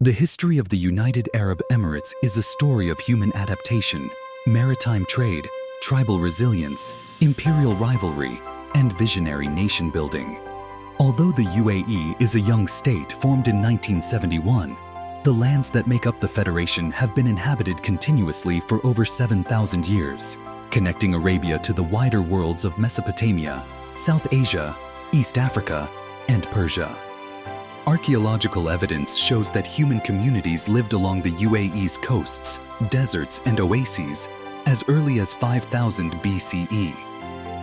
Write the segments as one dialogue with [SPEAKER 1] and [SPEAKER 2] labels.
[SPEAKER 1] The history of the United Arab Emirates is a story of human adaptation, maritime trade, tribal resilience, imperial rivalry, and visionary nation-building. Although the UAE is a young state formed in 1971, the lands that make up the Federation have been inhabited continuously for over 7,000 years, connecting Arabia to the wider worlds of Mesopotamia, South Asia, East Africa, and Persia. Archaeological evidence shows that human communities lived along the UAE's coasts, deserts, and oases as early as 5000 BCE.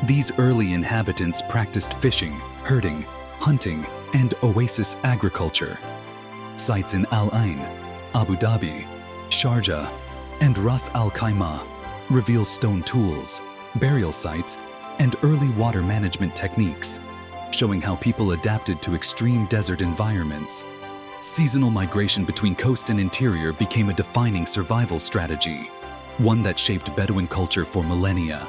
[SPEAKER 1] These early inhabitants practiced fishing, herding, hunting, and oasis agriculture. Sites in Al Ain, Abu Dhabi, Sharjah, and Ras Al Khaimah reveal stone tools, burial sites, and early water management techniques, showing how people adapted to extreme desert environments. Seasonal migration between coast and interior became a defining survival strategy, one that shaped Bedouin culture for millennia.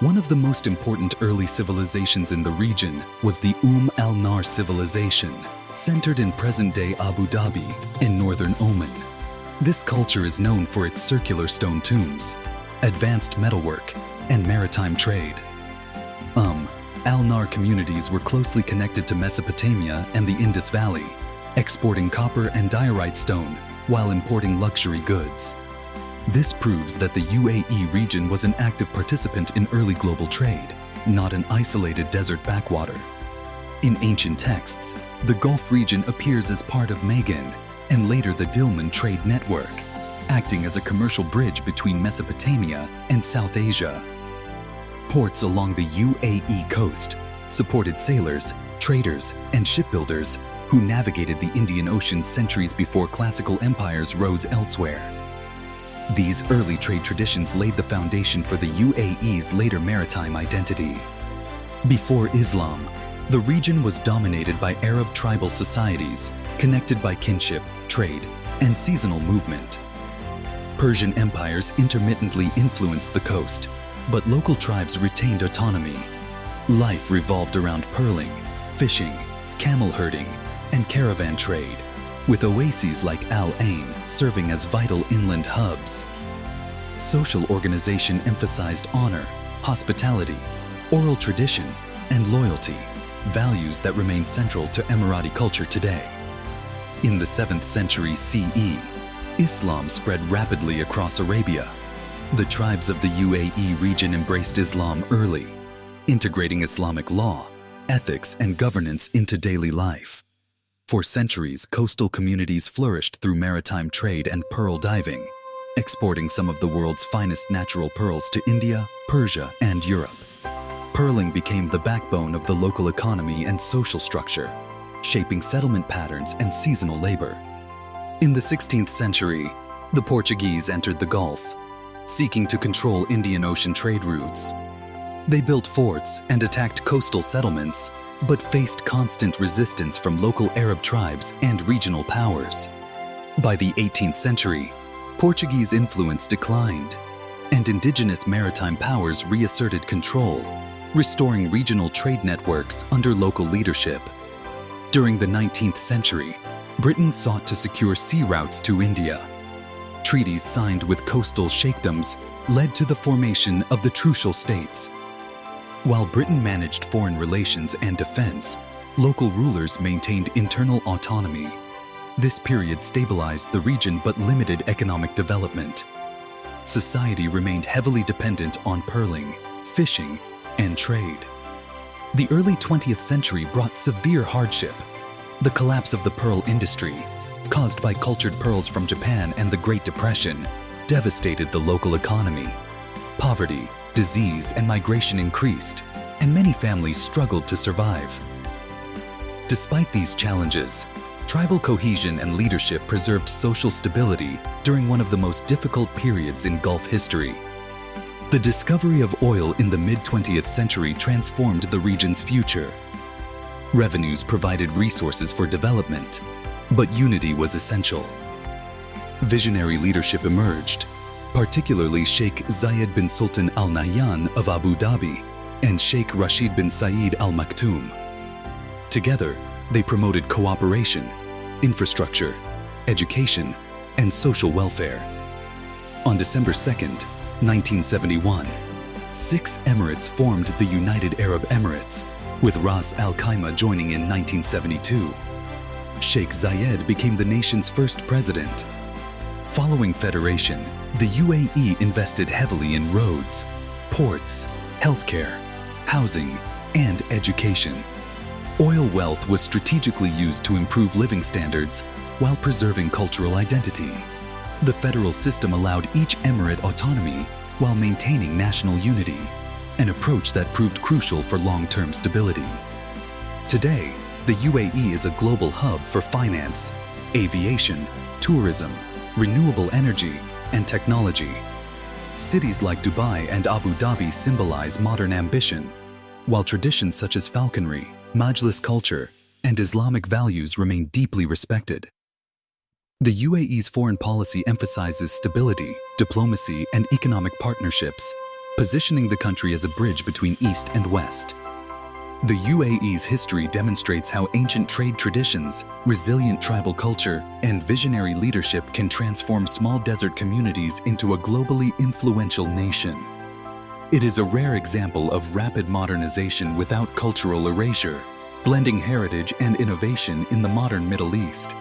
[SPEAKER 1] One of the most important early civilizations in the region was the Al Nar civilization, centered in present-day Abu Dhabi in northern Oman. This culture is known for its circular stone tombs, advanced metalwork, and maritime trade. Al Nar communities were closely connected to Mesopotamia and the Indus Valley, exporting copper and diorite stone while importing luxury goods. This proves that the UAE region was an active participant in early global trade, not an isolated desert backwater. In ancient texts, the Gulf region appears as part of Magan and later the Dilmun trade network, acting as a commercial bridge between Mesopotamia and South Asia. Ports along the UAE coast supported sailors, traders, and shipbuilders who navigated the Indian Ocean centuries before classical empires rose elsewhere. These early trade traditions laid the foundation for the UAE's later maritime identity. Before Islam, the region was dominated by Arab tribal societies connected by kinship, trade, and seasonal movement. Persian empires intermittently influenced the coast, but local tribes retained autonomy. Life revolved around pearling, fishing, camel herding, and caravan trade, with oases like Al Ain serving as vital inland hubs. Social organization emphasized honor, hospitality, oral tradition, and loyalty, values that remain central to Emirati culture today. In the 7th century CE, Islam spread rapidly across Arabia. The tribes of the UAE region embraced Islam early, integrating Islamic law, ethics, and governance into daily life. For centuries, coastal communities flourished through maritime trade and pearl diving, exporting some of the world's finest natural pearls to India, Persia, and Europe. Pearling became the backbone of the local economy and social structure, shaping settlement patterns and seasonal labor. In the 16th century, the Portuguese entered the Gulf, seeking to control Indian Ocean trade routes. They built forts and attacked coastal settlements, but faced constant resistance from local Arab tribes and regional powers. By the 18th century, Portuguese influence declined, and indigenous maritime powers reasserted control, restoring regional trade networks under local leadership. During the 19th century, Britain sought to secure sea routes to India. Treaties signed with coastal sheikdoms led to the formation of the Trucial States. While Britain managed foreign relations and defense, local rulers maintained internal autonomy. This period stabilized the region but limited economic development. Society remained heavily dependent on pearling, fishing, and trade. The early 20th century brought severe hardship. The collapse of the pearl industry, caused by cultured pearls from Japan and the Great Depression, devastated the local economy. Poverty, disease, and migration increased, and many families struggled to survive. Despite these challenges, tribal cohesion and leadership preserved social stability during one of the most difficult periods in Gulf history. The discovery of oil in the mid-20th century transformed the region's future. Revenues provided resources for development, but unity was essential. Visionary leadership emerged, particularly Sheikh Zayed bin Sultan Al Nahyan of Abu Dhabi and Sheikh Rashid bin Saeed Al Maktoum. Together, they promoted cooperation, infrastructure, education, and social welfare. On December 2nd, 1971, 6 emirates formed the United Arab Emirates, with Ras Al Khaimah joining in 1972. Sheikh Zayed became the nation's first president. Following federation, the UAE invested heavily in roads, ports, healthcare, housing, and education. Oil wealth was strategically used to improve living standards while preserving cultural identity. The federal system allowed each emirate autonomy while maintaining national unity, an approach that proved crucial for long-term stability. Today, the UAE is a global hub for finance, aviation, tourism, renewable energy, and technology. Cities like Dubai and Abu Dhabi symbolize modern ambition, while traditions such as falconry, Majlis culture, and Islamic values remain deeply respected. The UAE's foreign policy emphasizes stability, diplomacy, and economic partnerships, positioning the country as a bridge between East and West. The UAE's history demonstrates how ancient trade traditions, resilient tribal culture, and visionary leadership can transform small desert communities into a globally influential nation. It is a rare example of rapid modernization without cultural erasure, blending heritage and innovation in the modern Middle East.